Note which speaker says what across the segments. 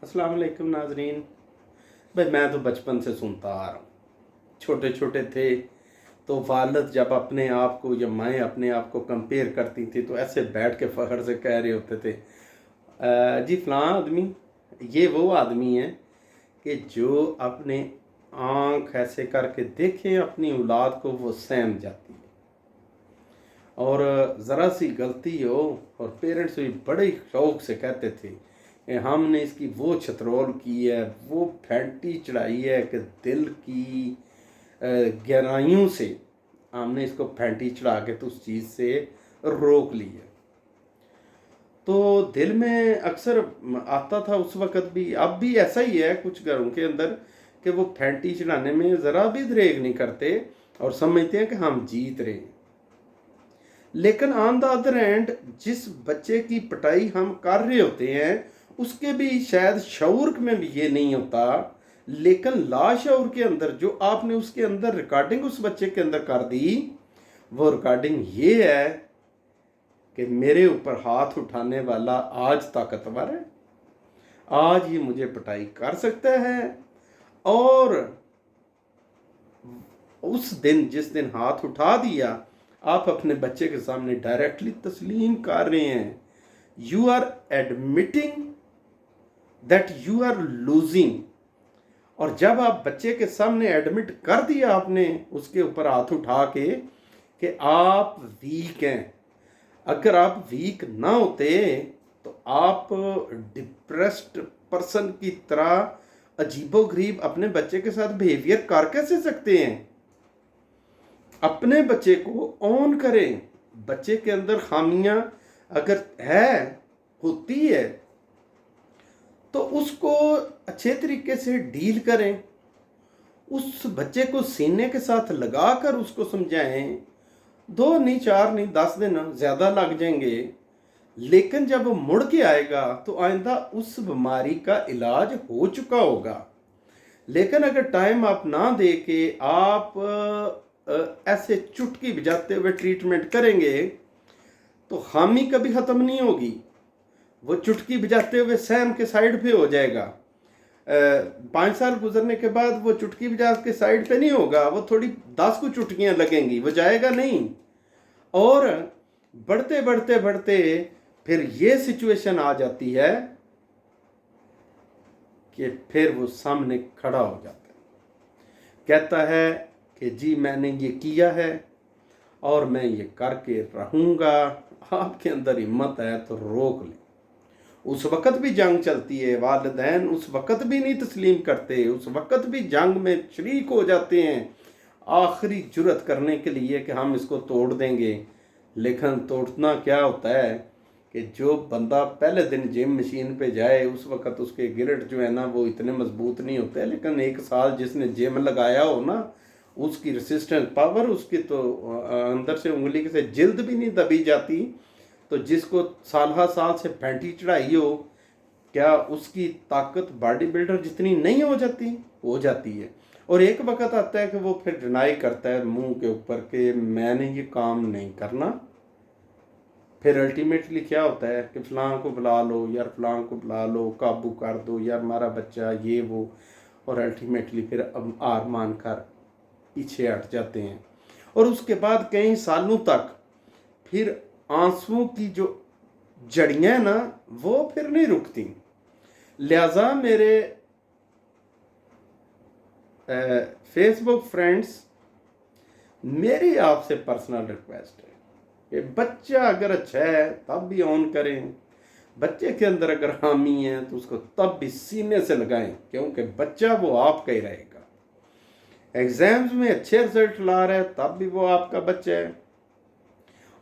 Speaker 1: अस्सलाम वालेकुम नाजरीन। भाई मैं तो बचपन से सुनता आ रहा हूँ। छोटे छोटे थे तो वालद जब अपने आप को या माएँ अपने आप को कंपेयर करती थी तो ऐसे बैठ के फ़ख्र से कह रहे होते थे, जी फ़लाँ आदमी ये वो आदमी है कि जो अपने आँख ऐसे करके देखें अपनी औलाद को वो सहम जाती है। और ज़रा सी गलती हो और पेरेंट्स भी बड़े शौक़ से कहते थे कि हमने इसकी वो छतरोल की है, वो फैंटी चढ़ाई है कि दिल की गहराइयों से हमने इसको फैंटी चढ़ा के तो उस चीज़ से रोक ली है। तो दिल में अक्सर आता था उस वक़्त भी, अब भी ऐसा ही है कुछ घरों के अंदर कि वो फैंटी चढ़ाने में ज़रा भी दरेग नहीं करते और समझते हैं कि हम जीत रहे हैं। लेकिन ऑन द अदर हैंड जिस बच्चे की पिटाई हम कर रहे होते हैं उसके भी शायद शऊर में भी ये नहीं होता, लेकिन लाशऊर के अंदर जो आपने उसके अंदर रिकॉर्डिंग उस बच्चे के अंदर कर दी, वो रिकॉर्डिंग ये है कि मेरे ऊपर हाथ उठाने वाला आज ताकतवर है, आज ये मुझे पिटाई कर सकता है। और उस दिन जिस दिन हाथ उठा दिया आप अपने बच्चे के सामने डायरेक्टली तस्लीम कर रहे हैं, you are admitting that you are losing. और जब आप बच्चे के सामने एडमिट कर दिया आपने उसके ऊपर हाथ उठा के कि आप वीक हैं, अगर आप वीक ना होते तो आप डिप्रेस्ड पर्सन की तरह अजीबोगरीब अपने बच्चे के साथ बिहेवियर कर कैसे सकते हैं। अपने बच्चे को ऑन करें, बच्चे के अंदर खामियां अगर होती है तो उसको अच्छे तरीके से डील करें, उस बच्चे को सीने के साथ लगा कर उसको समझाएं। 2 नहीं 4 नहीं 10 दिन ज़्यादा लग जाएंगे, लेकिन जब वो मुड़ के आएगा तो आइंदा उस बीमारी का इलाज हो चुका होगा। लेकिन अगर टाइम आप ना दे के आप ऐसे चुटकी बजाते हुए ट्रीटमेंट करेंगे तो खामी कभी ख़त्म नहीं होगी, वो चुटकी बजाते हुए सहम के साइड पे हो जाएगा। 5 साल गुजरने के बाद वो चुटकी बजा के साइड पे नहीं होगा, वो थोड़ी 10 को चुटकियाँ लगेंगी, वो जाएगा नहीं। और बढ़ते बढ़ते बढ़ते फिर ये सिचुएशन आ जाती है कि फिर वो सामने खड़ा हो जाता है, कहता है कि जी मैंने ये किया है और मैं ये करके रहूँगा। आपके अंदर हिम्मत है तो रोक लें। उस वक़्त भी जंग चलती है, वालिदैन उस वक़्त भी नहीं तस्लीम करते, उस वक़्त भी जंग में शरीक हो जाते हैं आखिरी जुर्रत करने के लिए कि हम इसको तोड़ देंगे। लेकिन तोड़ना क्या होता है कि जो बंदा पहले दिन जिम मशीन पे जाए उस वक़्त उसके गिरट जो है ना वो इतने मजबूत नहीं होते, लेकिन 1 साल जिसने जिम लगाया हो ना उसकी रेसिस्टेंस पावर, उसकी तो अंदर से उंगली से जिल्द भी नहीं दबी जाती। तो जिसको साल से फैंटी चढ़ाई हो, क्या उसकी ताकत बॉडी बिल्डर जितनी नहीं हो जाती? हो जाती है। और एक वक्त आता है कि वो फिर डिनाई करता है मुंह के ऊपर कि मैंने ये काम नहीं करना। फिर अल्टीमेटली क्या होता है कि फ़लाँ को बुला लो यार, फ़लाँ को बुला लो, काबू कर दो यार हमारा बच्चा, ये वो। और अल्टीमेटली फिर अब हार मान कर पीछे हट जाते हैं। और उसके बाद कई सालों तक फिर आंसुओं की जो जड़ियाँ ना वो फिर नहीं रुकती। लिहाजा मेरे फेसबुक फ्रेंड्स, मेरी आपसे पर्सनल रिक्वेस्ट है कि बच्चा अगर अच्छा है तब भी ऑन करें, बच्चे के अंदर अगर हामी है तो उसको तब भी सीने से लगाएं, क्योंकि बच्चा वो आपका ही रहेगा। एग्ज़ाम्स में अच्छे रिजल्ट ला रहा है तब भी वो आपका बच्चा है,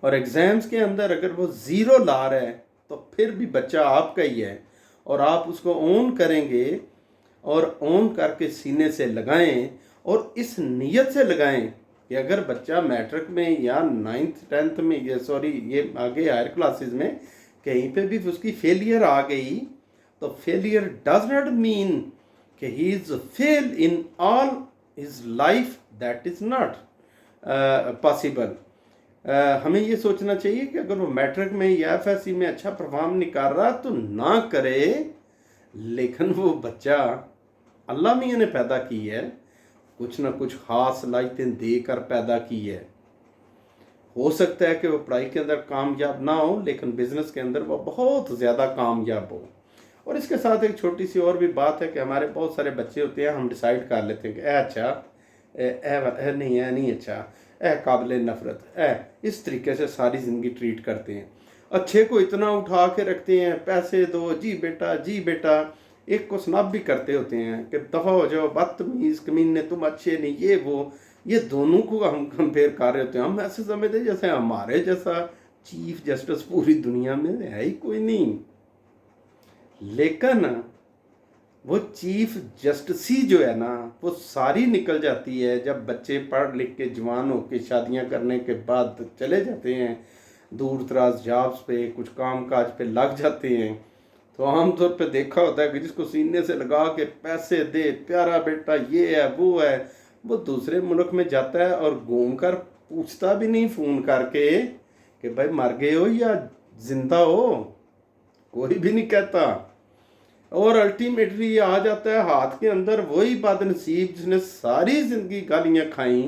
Speaker 1: और एग्ज़ाम्स के अंदर अगर वो 0 ला रहा है तो फिर भी बच्चा आपका ही है। और आप उसको ऑन करेंगे और ऑन करके सीने से लगाएं, और इस नीयत से लगाएं कि अगर बच्चा मैट्रिक में या 9th 10th में ये आगे हायर क्लासेस में कहीं पे भी उसकी फेलियर आ गई तो फेलियर डज नॉट मीन कि he is fail in all his life, that is not possible. हमें ये सोचना चाहिए कि अगर वो मैट्रिक में या एफएससी में अच्छा परफॉर्म नहीं कर रहा तो ना करे, लेकिन वो बच्चा अल्लाह मियाँ ने पैदा की है, कुछ ना कुछ ख़ास सलाहियतें देकर पैदा की है। हो सकता है कि वो पढ़ाई के अंदर कामयाब ना हो, लेकिन बिज़नेस के अंदर वो बहुत ज़्यादा कामयाब हो। और इसके साथ एक छोटी सी और भी बात है कि हमारे बहुत सारे बच्चे होते हैं, हम डिसाइड कर लेते हैं कि अच्छा, नहीं अच्छा, काबिल नफ़रत, इस तरीके से सारी ज़िंदगी ट्रीट करते हैं। अच्छे को इतना उठा के रखते हैं, पैसे दो जी बेटा जी बेटा, एक को स्नब भी करते होते हैं कि दफ़ा हो जाओ बदतमीज़ कमीने, तुम अच्छे नहीं, ये वो, ये दोनों को हम कंपेयर कर रहे होते हैं। हम ऐसे समझते जैसे हमारे जैसा चीफ जस्टिस पूरी दुनिया में है ही कोई नहीं। लेकिन वो चीफ जस्टिस जो है ना, वो सारी निकल जाती है जब बच्चे पढ़ लिख के जवान होकर शादियां करने के बाद चले जाते हैं दूर दराज जॉब्स पे, कुछ काम काज पे लग जाते हैं। तो आमतौर पे देखा होता है कि जिसको सीने से लगा के पैसे दे, प्यारा बेटा ये है वो है, वो दूसरे मुल्क में जाता है और घूम कर पूछता भी नहीं फ़ोन करके कि भाई मर गए हो या जिंदा हो, कोई भी नहीं कहता। और अल्टीमेटली ये आ जाता है हाथ के अंदर वही बदनसीब जिसने सारी ज़िंदगी गालियाँ खाई,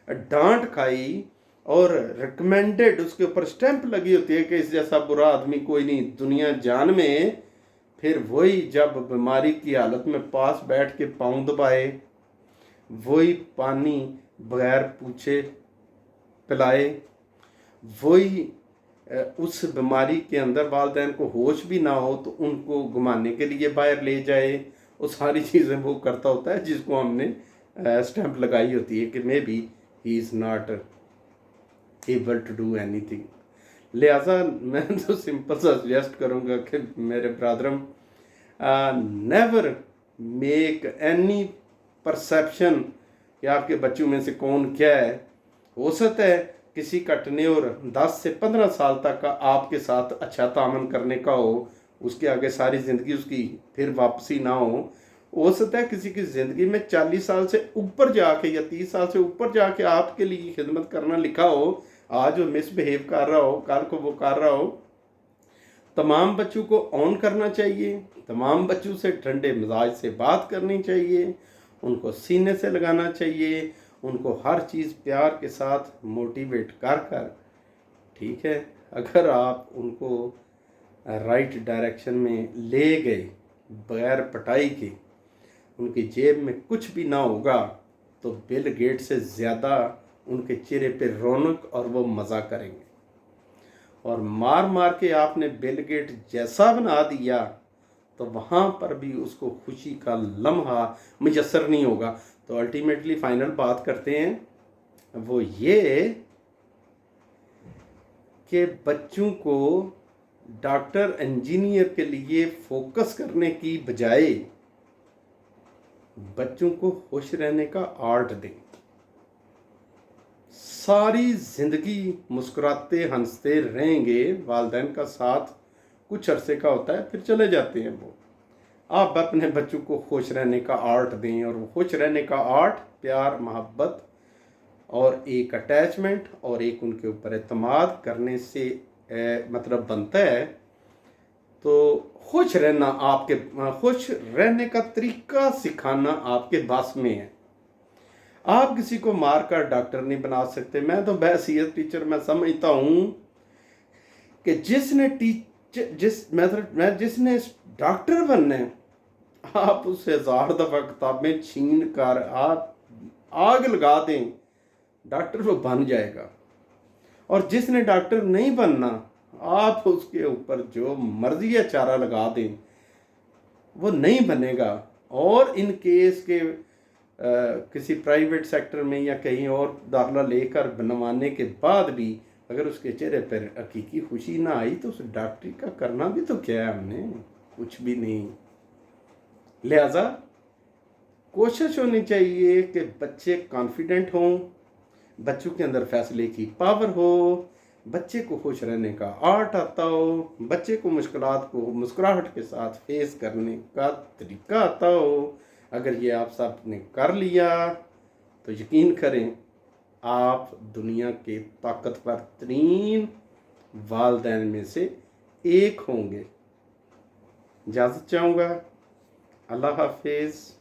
Speaker 1: डांट खाई, और रिकमेंडेड उसके ऊपर स्टैंप लगी होती है कि इस जैसा बुरा आदमी कोई नहीं दुनिया जान में। फिर वही जब बीमारी की हालत में पास बैठ के पाँव दबाए, वही पानी बगैर पूछे पिलाए, वही उस बीमारी के अंदर वालिदैन को होश भी ना हो तो उनको घुमाने के लिए बाहर ले जाए, वो सारी चीज़ें वो करता होता है जिसको हमने स्टैंप लगाई होती है कि maybe he is not able to do anything. लिहाजा मैं तो सिंपल सा सजेस्ट करूँगा कि मेरे ब्रदरम, नेवर मेक एनी परसेप्शन कि आपके बच्चों में से कौन क्या है। हो सकता है किसी का टेन्योर 10 से 15 साल तक का आपके साथ अच्छा तामन करने का हो, उसके आगे सारी ज़िंदगी उसकी फिर वापसी ना हो सकता है किसी की ज़िंदगी में 40 साल से ऊपर जाके या 30 साल से ऊपर जाके आपके लिए खिदमत करना लिखा हो, आज वो मिसबिहेव कर रहा हो, कल को वो कर रहा हो। तमाम बच्चों को ऑन करना चाहिए, तमाम बच्चों से ठंडे मिजाज से बात करनी चाहिए, उनको सीने से लगाना चाहिए, उनको हर चीज़ प्यार के साथ मोटिवेट कर कर, ठीक है, अगर आप उनको राइट डायरेक्शन में ले गए बगैर पटाई के, उनकी जेब में कुछ भी ना होगा तो बिल गेट से ज़्यादा उनके चेहरे पे रौनक और वो मज़ा करेंगे। और मार मार के आपने बिल गेट जैसा बना दिया तो वहाँ पर भी उसको खुशी का लम्हा मुयस्सर नहीं होगा। तो अल्टीमेटली फाइनल बात करते हैं वो ये कि बच्चों को डॉक्टर इंजीनियर के लिए फोकस करने की बजाय बच्चों को खुश रहने का आर्ट दें। सारी ज़िंदगी मुस्कुराते हंसते रहेंगे, वालिदैन का साथ कुछ अरसे का होता है फिर चले जाते हैं वो। आप अपने बच्चों को खुश रहने का आर्ट दें, और वो खुश रहने का आर्ट प्यार मोहब्बत और एक अटैचमेंट और एक उनके ऊपर एतमाद करने से मतलब बनता है। तो खुश रहना, आपके खुश रहने का तरीका सिखाना आपके बस में है। आप किसी को मारकर डॉक्टर नहीं बना सकते। मैं तो बहसीयत टीचर मैं समझता हूँ कि जिसने जिसने डॉक्टर बनना है, आप उससे 1000 दफ़ा किताबें छीन कर आप आग लगा दें, डॉक्टर वो बन जाएगा। और जिसने डॉक्टर नहीं बनना, आप उसके ऊपर जो मर्जी या चारा लगा दें, वो नहीं बनेगा। और इन केस के किसी प्राइवेट सेक्टर में या कहीं और दाखिला लेकर बनवाने के बाद भी अगर उसके चेहरे पर हकीकी खुशी ना आई तो उस डॉक्टरी का करना भी तो क्या है, हमने कुछ भी नहीं। लिहाजा कोशिश होनी चाहिए कि बच्चे कॉन्फिडेंट हों, बच्चों के अंदर फैसले की पावर हो, बच्चे को खुश रहने का आर्ट आता हो, बच्चे को मुश्किलात को मुस्कुराहट के साथ फेस करने का तरीका आता हो। अगर ये आप सब ने कर लिया तो यकीन करें आप दुनिया के ताकतवर तरीन वालिदैन में से एक होंगे। اجازت چاہوں گا. اللہ حافظ.